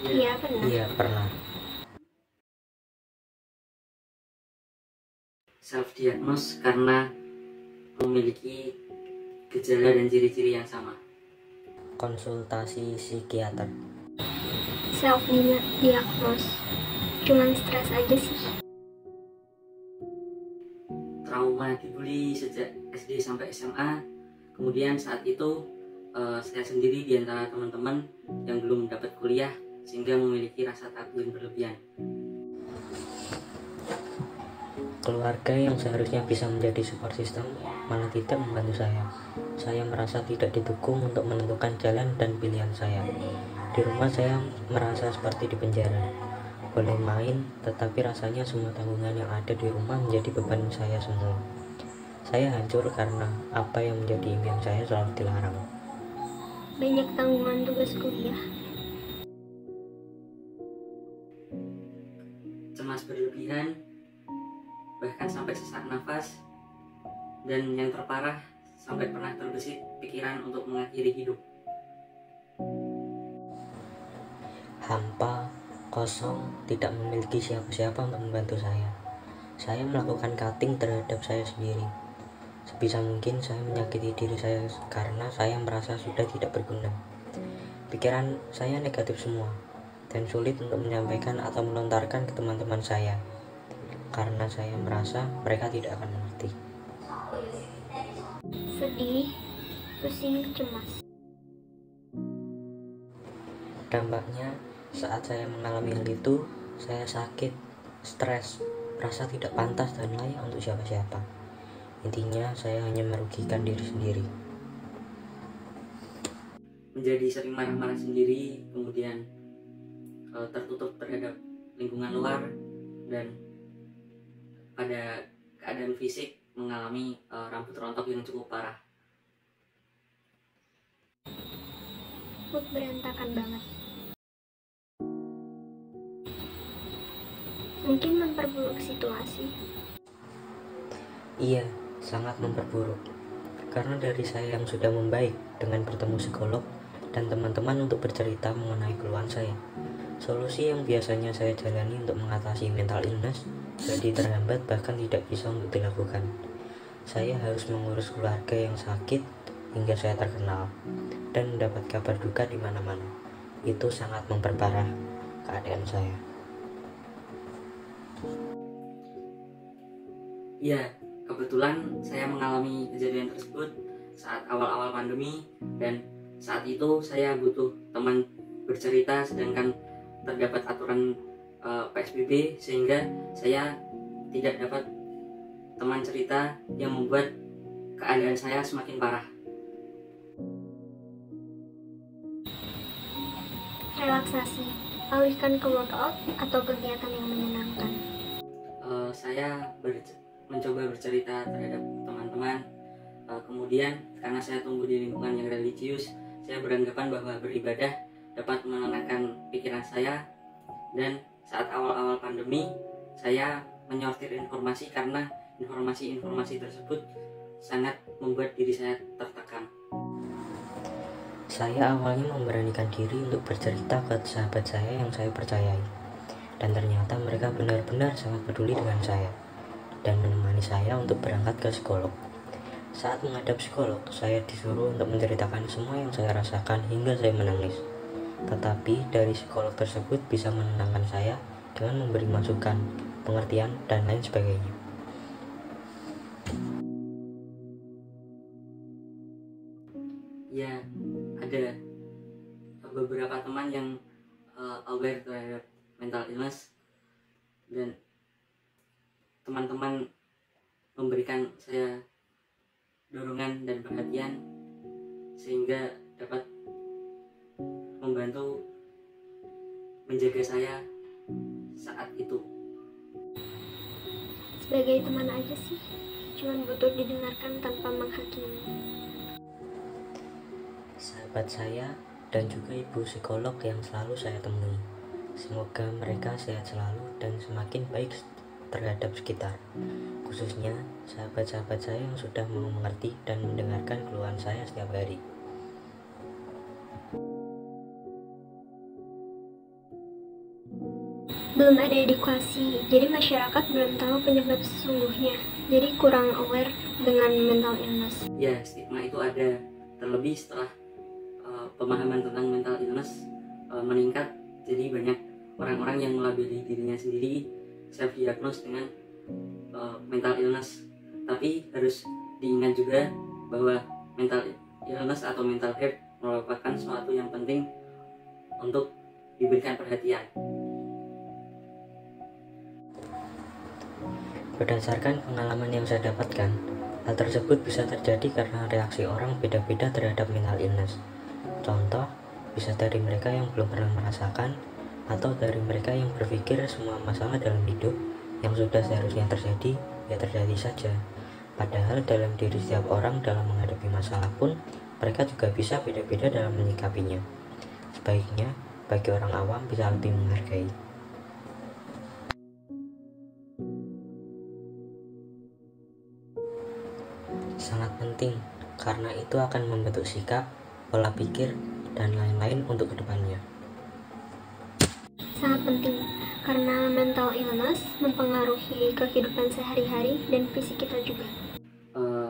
Iya, pernah. Iya, pernah. Self-diagnose karena memiliki gejala dan ciri-ciri yang sama. Konsultasi psikiater. Self-diagnose, cuman stres aja sih. Trauma dibully sejak SD sampai SMA. Kemudian saat itu saya sendiri di antara teman-teman yang belum dapat kuliah sehingga memiliki rasa takut yang berlebihan. Keluarga yang seharusnya bisa menjadi support system malah tidak membantu saya. Saya merasa tidak didukung untuk menentukan jalan dan pilihan saya. Di rumah saya merasa seperti di penjara. Boleh main, tetapi rasanya semua tanggungan yang ada di rumah menjadi beban saya semua. Saya hancur karena apa yang menjadi impian saya selalu dilarang. Banyak tanggungan tugas kuliah. Cemas berlebihan, bahkan sampai sesak nafas, dan yang terparah sampai pernah terbesit pikiran untuk mengakhiri hidup. Hampa, kosong, tidak memiliki siapa-siapa untuk membantu saya. Saya melakukan cutting terhadap saya sendiri. Sebisa mungkin saya menyakiti diri saya karena saya merasa sudah tidak berguna. Pikiran saya negatif semua dan sulit untuk menyampaikan atau melontarkan ke teman-teman saya karena saya merasa mereka tidak akan mengerti. Sedih, pusing, cemas. Dampaknya saat saya mengalami hal itu, saya sakit, stres, merasa tidak pantas dan layak untuk siapa-siapa. Intinya saya hanya merugikan diri sendiri. Menjadi sering marah-marah sendiri, kemudian tertutup terhadap lingkungan luar, dan pada keadaan fisik mengalami rambut rontok yang cukup parah. Mood berantakan banget. Mungkin memperburuk situasi. Iya, sangat memperburuk. Karena dari saya yang sudah membaik dengan bertemu psikolog dan teman-teman untuk bercerita mengenai keluhan saya, solusi yang biasanya saya jalani untuk mengatasi mental illness jadi terhambat bahkan tidak bisa untuk dilakukan. Saya harus mengurus keluarga yang sakit hingga saya terkenal dan mendapat kabar duka di mana-mana. Itu sangat memperparah keadaan saya. Ya, kebetulan saya mengalami kejadian tersebut saat awal-awal pandemi, dan saat itu saya butuh teman bercerita sedangkan terdapat aturan PSBB, sehingga saya tidak dapat teman cerita yang membuat keadaan saya semakin parah. Relaksasi, alihkan ke workout atau kegiatan yang menyenangkan. Saya mencoba bercerita terhadap teman-teman. Kemudian karena saya tumbuh di lingkungan yang religius, saya beranggapan bahwa beribadah dapat menenangkan pikiran saya. Dan saat awal-awal pandemi, saya menyortir informasi karena informasi-informasi tersebut sangat membuat diri saya tertekan. Saya awalnya memberanikan diri untuk bercerita ke sahabat saya yang saya percayai, dan ternyata mereka benar-benar sangat peduli dengan saya dan menemani saya untuk berangkat ke psikolog. Saat menghadap psikolog, saya disuruh untuk menceritakan semua yang saya rasakan hingga saya menangis. Tetapi dari psikolog tersebut bisa menenangkan saya dengan memberi masukan, pengertian, dan lain sebagainya. Ya, ada beberapa teman yang aware terhadap mental illness, dan teman-teman memberikan saya dorongan dan perhatian sehingga dapat membantu menjaga saya saat itu. Sebagai teman aja sih, cuman butuh didengarkan tanpa menghakimi. Sahabat saya dan juga ibu psikolog yang selalu saya temui, semoga mereka sehat selalu dan semakin baik terhadap sekitar, khususnya sahabat-sahabat saya yang sudah mau mengerti dan mendengarkan keluhan saya setiap hari. belum ada edukasi, jadi masyarakat belum tahu penyebab sesungguhnya, jadi kurang aware dengan mental illness. Ya, stigma itu ada, terlebih setelah pemahaman tentang mental illness meningkat, jadi banyak orang-orang yang melabeli dirinya sendiri self diagnose dengan mental illness. Tapi harus diingat juga bahwa mental illness atau mental health merupakan suatu yang penting untuk diberikan perhatian. Berdasarkan pengalaman yang saya dapatkan, hal tersebut bisa terjadi karena reaksi orang beda-beda terhadap mental illness. Contoh, bisa dari mereka yang belum pernah merasakan, atau dari mereka yang berpikir semua masalah dalam hidup yang sudah seharusnya terjadi, ya terjadi saja. Padahal dalam diri setiap orang dalam menghadapi masalah pun, mereka juga bisa beda-beda dalam menyikapinya. Sebaiknya, bagi orang awam bisa lebih menghargai. Sangat penting, karena itu akan membentuk sikap, pola pikir, dan lain-lain untuk kedepannya. Sangat penting, karena mental illness mempengaruhi kehidupan sehari-hari dan fisik kita juga.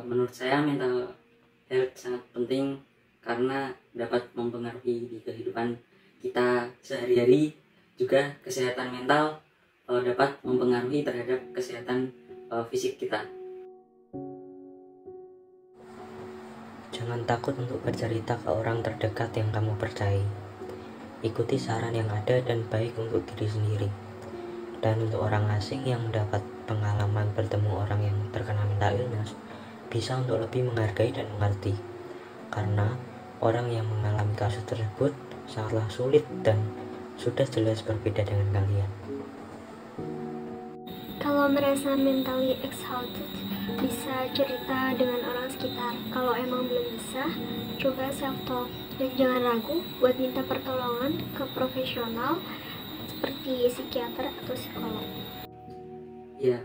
Menurut saya mental health sangat penting karena dapat mempengaruhi di kehidupan kita sehari-hari. Juga kesehatan mental dapat mempengaruhi terhadap kesehatan fisik kita. Jangan takut untuk bercerita ke orang terdekat yang kamu percayai. Ikuti saran yang ada dan baik untuk diri sendiri. Dan untuk orang asing yang mendapat pengalaman bertemu orang yang terkena mental illness, bisa untuk lebih menghargai dan mengerti. Karena orang yang mengalami kasus tersebut sangatlah sulit dan sudah jelas berbeda dengan kalian. Kalau merasa mentally exhausted, bisa cerita dengan orang sekitar. Kalau emang belum bisa, coba self-talk. Dan jangan ragu buat minta pertolongan ke profesional seperti psikiater atau psikolog. Ya,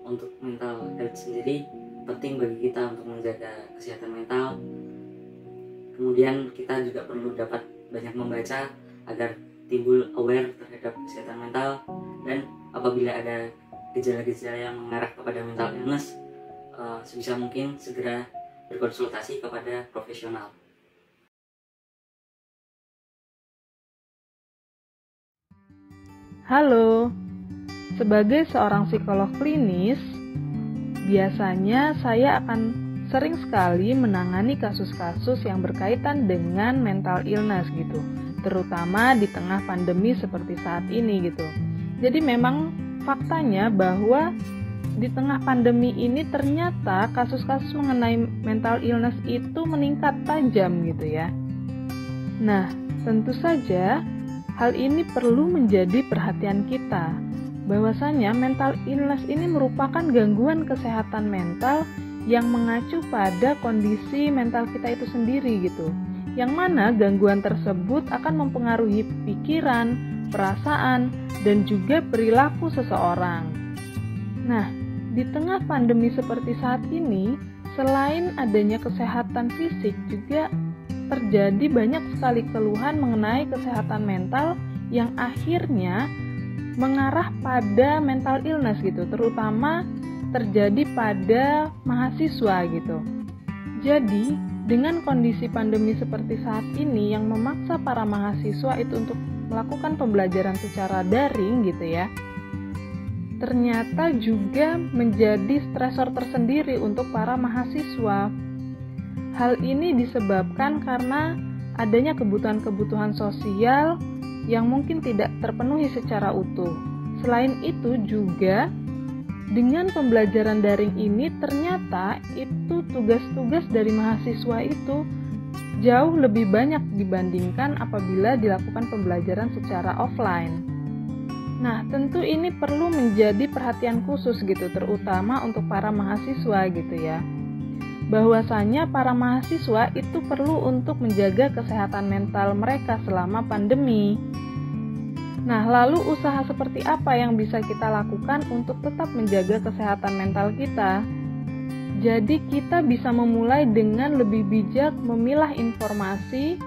untuk mental health sendiri penting bagi kita untuk menjaga kesehatan mental. Kemudian kita juga perlu dapat banyak membaca agar timbul aware terhadap kesehatan mental, dan apabila ada gejala-gejala yang mengarah kepada mental illness, sebisa mungkin segera berkonsultasi kepada profesional. Halo, sebagai seorang psikolog klinis, biasanya saya akan sering sekali menangani kasus-kasus yang berkaitan dengan mental illness gitu, terutama di tengah pandemi seperti saat ini gitu. Jadi memang faktanya bahwa di tengah pandemi ini ternyata kasus-kasus mengenai mental illness itu meningkat tajam gitu ya. Nah, tentu saja hal ini perlu menjadi perhatian kita, bahwasanya mental illness ini merupakan gangguan kesehatan mental yang mengacu pada kondisi mental kita itu sendiri gitu. Yang mana gangguan tersebut akan mempengaruhi pikiran, perasaan, dan juga perilaku seseorang. Nah, di tengah pandemi seperti saat ini, selain adanya kesehatan fisik, juga terjadi banyak sekali keluhan mengenai kesehatan mental yang akhirnya mengarah pada mental illness gitu, terutama terjadi pada mahasiswa gitu. Jadi, dengan kondisi pandemi seperti saat ini yang memaksa para mahasiswa itu untuk melakukan pembelajaran secara daring gitu ya, ternyata juga menjadi stresor tersendiri untuk para mahasiswa. Hal ini disebabkan karena adanya kebutuhan-kebutuhan sosial yang mungkin tidak terpenuhi secara utuh. Selain itu juga dengan pembelajaran daring ini ternyata itu tugas-tugas dari mahasiswa itu jauh lebih banyak dibandingkan apabila dilakukan pembelajaran secara offline. Nah, tentu ini perlu menjadi perhatian khusus gitu, terutama untuk para mahasiswa gitu ya. Bahwasanya para mahasiswa itu perlu untuk menjaga kesehatan mental mereka selama pandemi. Nah, lalu usaha seperti apa yang bisa kita lakukan untuk tetap menjaga kesehatan mental kita? Jadi kita bisa memulai dengan lebih bijak memilah informasi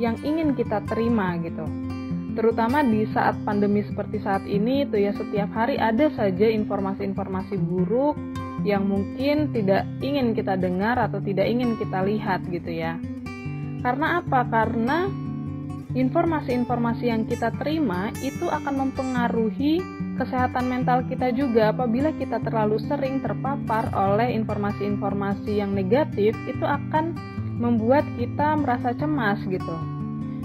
yang ingin kita terima gitu. Terutama di saat pandemi seperti saat ini tuh ya, setiap hari ada saja informasi-informasi buruk yang mungkin tidak ingin kita dengar atau tidak ingin kita lihat gitu ya. Karena apa? Karena informasi-informasi yang kita terima itu akan mempengaruhi kesehatan mental kita juga. Apabila kita terlalu sering terpapar oleh informasi-informasi yang negatif, itu akan membuat kita merasa cemas gitu.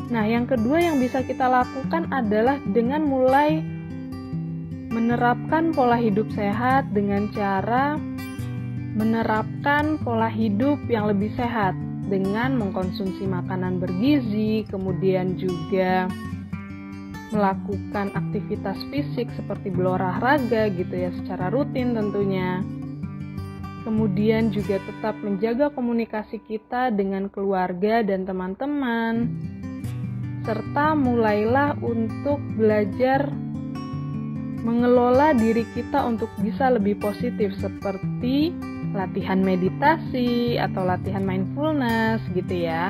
Nah, yang kedua yang bisa kita lakukan adalah dengan mulai menerapkan pola hidup sehat dengan cara menerapkan pola hidup yang lebih sehat dengan mengkonsumsi makanan bergizi, kemudian juga melakukan aktivitas fisik seperti berolahraga gitu ya secara rutin tentunya. Kemudian juga tetap menjaga komunikasi kita dengan keluarga dan teman-teman. Serta mulailah untuk belajar mengelola diri kita untuk bisa lebih positif seperti latihan meditasi atau latihan mindfulness gitu ya.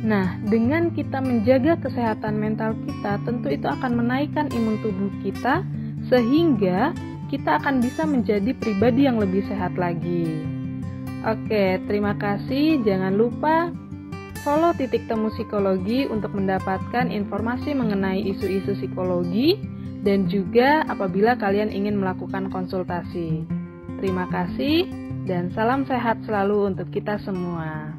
Nah, dengan kita menjaga kesehatan mental kita, tentu itu akan menaikkan imun tubuh kita sehingga kita akan bisa menjadi pribadi yang lebih sehat lagi. Oke, terima kasih. Jangan lupa follow Titik Temu Psikologi untuk mendapatkan informasi mengenai isu-isu psikologi dan juga apabila kalian ingin melakukan konsultasi. Terima kasih dan salam sehat selalu untuk kita semua.